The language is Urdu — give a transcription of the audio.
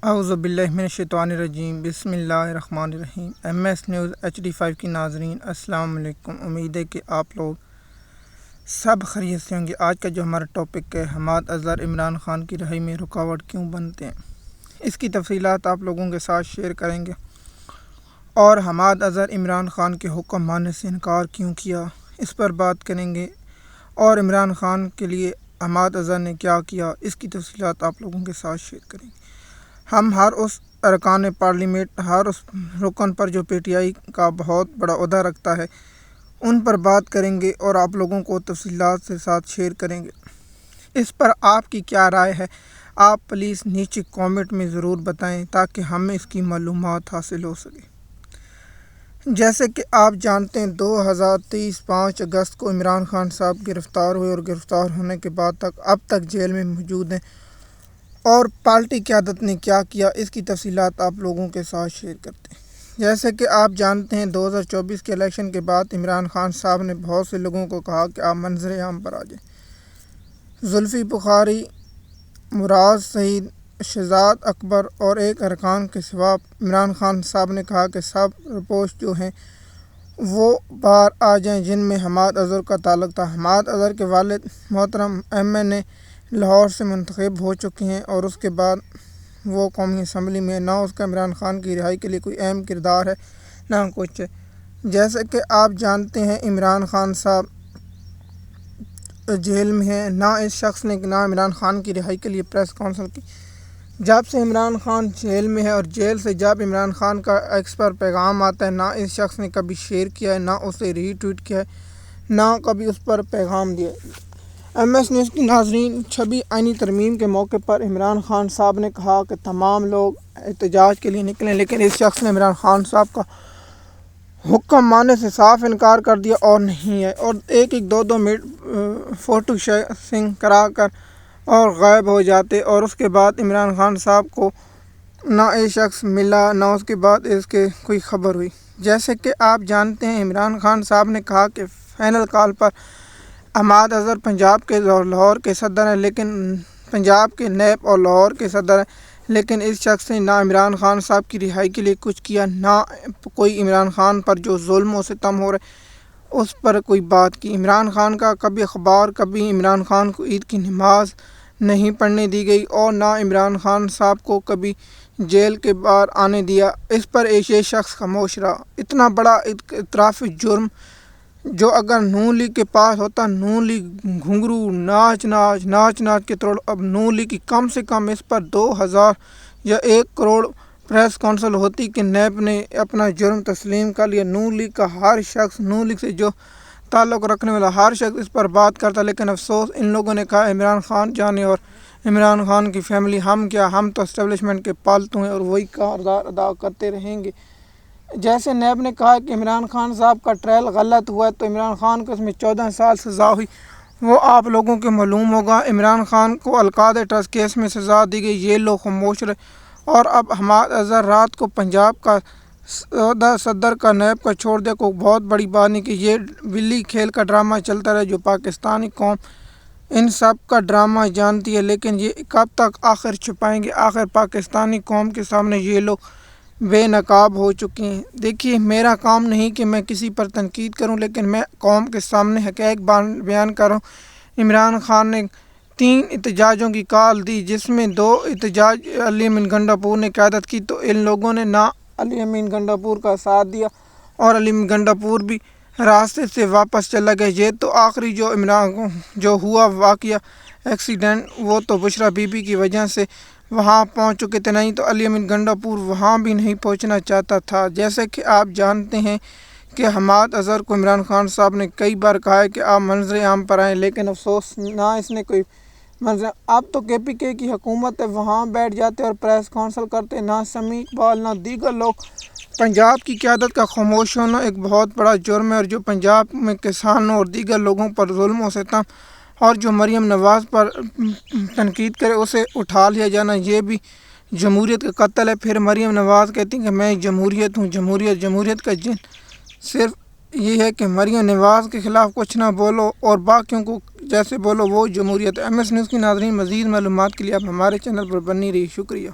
اعوذ باللہ من الشیطان الرجیم، بسم اللہ الرحمن الرحیم۔ ایم ایس نیوز HD5 کی ناظرین السلام علیکم۔ امید ہے کہ آپ لوگ سب خیریت سے ہوں گے۔ آج کا جو ہمارا ٹاپک ہے، حماد اظہر عمران خان کی رہائی میں رکاوٹ کیوں بنتے ہیں، اس کی تفصیلات آپ لوگوں کے ساتھ شیئر کریں گے، اور حماد اظہر عمران خان کے حکم ماننے سے انکار کیوں کیا، اس پر بات کریں گے، اور عمران خان کے لیے حماد اظہر نے کیا کیا، اس کی تفصیلات آپ لوگوں کے ساتھ شیئر کریں گے۔ ہم ہر اس ارکان پارلیمنٹ، ہر اس رکن پر جو PTI کا بہت بڑا عہدہ رکھتا ہے، ان پر بات کریں گے اور آپ لوگوں کو تفصیلات سے ساتھ شیئر کریں گے۔ اس پر آپ کی کیا رائے ہے، آپ پلیز نیچے کامنٹ میں ضرور بتائیں تاکہ ہمیں اس کی معلومات حاصل ہو سکے۔ جیسے کہ آپ جانتے ہیں 2023 5 اگست کو عمران خان صاحب گرفتار ہوئے، اور گرفتار ہونے کے بعد اب تک جیل میں موجود ہیں، اور پارٹی قیادت نے کیا کیا، اس کی تفصیلات آپ لوگوں کے ساتھ شیئر کرتے ہیں۔ جیسے کہ آپ جانتے ہیں 2024 کے الیکشن کے بعد عمران خان صاحب نے بہت سے لوگوں کو کہا کہ آپ منظر عام پر آ جائیں۔ زلفی بخاری، مراز سعید، شہزاد اکبر اور ایک ارکان کے سوا عمران خان صاحب نے کہا کہ سب رپورٹس جو ہیں وہ باہر آ جائیں جن میں حماد اظہر کا تعلق تھا۔ حماد اظہر کے والد محترم MNA لاہور سے منتخب ہو چکے ہیں، اور اس کے بعد وہ قومی اسمبلی میں نہ اس کا عمران خان کی رہائی کے لیے کوئی اہم کردار ہے، نہ کچھ ہے۔ جیسے کہ آپ جانتے ہیں عمران خان صاحب جیل میں ہیں، نہ اس شخص نے نہ عمران خان کی رہائی کے لیے پریس کانفرنس کی۔ جب سے عمران خان جیل میں ہے، اور جیل سے جب عمران خان کا ایکس پر پیغام آتا ہے، نہ اس شخص نے کبھی شیئر کیا ہے، نہ اسے ری ٹویٹ کیا ہے، نہ کبھی اس پر پیغام دیا ہے۔ MS نیوز کی ناظرین، 26 آئینی ترمیم کے موقع پر عمران خان صاحب نے کہا کہ تمام لوگ احتجاج کے لیے نکلیں، لیکن اس شخص نے عمران خان صاحب کا حکم ماننے سے صاف انکار کر دیا، اور نہیں ہے، اور ایک دو منٹ فوٹو شیئرنگ کرا کر اور غائب ہو جاتے، اور اس کے بعد عمران خان صاحب کو نہ یہ شخص ملا، نہ اس کے بعد اس کے کوئی خبر ہوئی۔ جیسے کہ آپ جانتے ہیں عمران خان صاحب نے کہا کہ فائنل کال پر حماد اظہر پنجاب کے اور لاہور کے صدر ہیں، لیکن پنجاب کے نیب اور لاہور کے صدر ہیں، لیکن اس شخص نے نہ عمران خان صاحب کی رہائی کے لیے کچھ کیا، نہ کوئی عمران خان پر جو ظلم و ستم ہو رہے اس پر کوئی بات کی۔ عمران خان کا کبھی اخبار، کبھی عمران خان کو عید کی نماز نہیں پڑھنے دی گئی، اور نہ عمران خان صاحب کو کبھی جیل کے باہر آنے دیا۔ اس پر یہ شخص خاموش رہا۔ اتنا بڑا اعترافی جرم جو اگر نون لیگ کے پاس ہوتا، نون لیگ گھنگرو ناچ کے توڑ، اب نون لیگ کی کم سے کم اس پر 2000 یا 1 کروڑ پریس کانفرنس ہوتی کہ نیب نے اپنا جرم تسلیم کر لیا۔ نون لیگ کا ہر شخص، نون لیگ سے جو تعلق رکھنے والا ہر شخص اس پر بات کرتا، لیکن افسوس ان لوگوں نے کہا عمران خان جانے اور عمران خان کی فیملی، ہم کیا، ہم تو اسٹیبلشمنٹ کے پالتو ہیں، اور وہی کردار ادا کرتے رہیں گے۔ جیسے نیب نے کہا کہ عمران خان صاحب کا ٹرائل غلط ہوا ہے، تو عمران خان کو اس میں 14 سال سزا ہوئی، وہ آپ لوگوں کے معلوم ہوگا۔ عمران خان کو القاعدہ ٹرسٹ کیس میں سزا دی گئی، یہ لوگ خاموش رہے، اور اب حماد اظہر رات کو پنجاب کا صدر کا نیب کا چھوڑ دیا، کوئی بہت بڑی بات نہیں کہ یہ بلی کھیل کا ڈرامہ چلتا رہے، جو پاکستانی قوم ان سب کا ڈرامہ جانتی ہے، لیکن یہ کب تک آخر چھپائیں گے؟ آخر پاکستانی قوم کے سامنے یہ لوگ بے نقاب ہو چکے ہیں۔ دیکھیے، میرا کام نہیں کہ میں کسی پر تنقید کروں، لیکن میں قوم کے سامنے حقائق بیان کر رہا ہوں۔ عمران خان نے 3 احتجاجوں کی کال دی، جس میں 2 احتجاج علی امین گنڈاپور نے قیادت کی، تو ان لوگوں نے نہ علی امین گنڈاپور کا ساتھ دیا، اور علی امین گنڈاپور بھی راستے سے واپس چلا گیا۔ یہ تو آخری جو ہوا واقعہ ایکسیڈنٹ، وہ تو بشرا بی بی کی وجہ سے وہاں پہنچ چکے تھے، نہیں تو علی امین گنڈاپور وہاں بھی نہیں پہنچنا چاہتا تھا۔ جیسے کہ آپ جانتے ہیں کہ حماد اظہر کو عمران خان صاحب نے کئی بار کہا ہے کہ آپ منظر عام پر آئیں، لیکن افسوس نہ اس نے کوئی منظر، اب تو KPK کی حکومت ہے، وہاں بیٹھ جاتے اور پریس کانفرنس کرتے، نہ سمیع اقبال نہ دیگر لوگ۔ پنجاب کی قیادت کا خاموش ہونا ایک بہت بڑا جرم ہے، اور جو پنجاب میں کسانوں اور دیگر لوگوں پر ظلم و ستم، اور جو مریم نواز پر تنقید کرے اسے اٹھا لیا جانا، یہ بھی جمہوریت کا قتل ہے۔ پھر مریم نواز کہتی ہیں کہ میں جمہوریت ہوں، جمہوریت کا جن صرف یہ ہے کہ مریم نواز کے خلاف کچھ نہ بولو اور باقیوں کو جیسے بولو، وہ جمہوریت ہے۔ MS نیوز کی ناظرین، مزید معلومات کے لیے آپ ہمارے چینل پر بنی رہی۔ شکریہ۔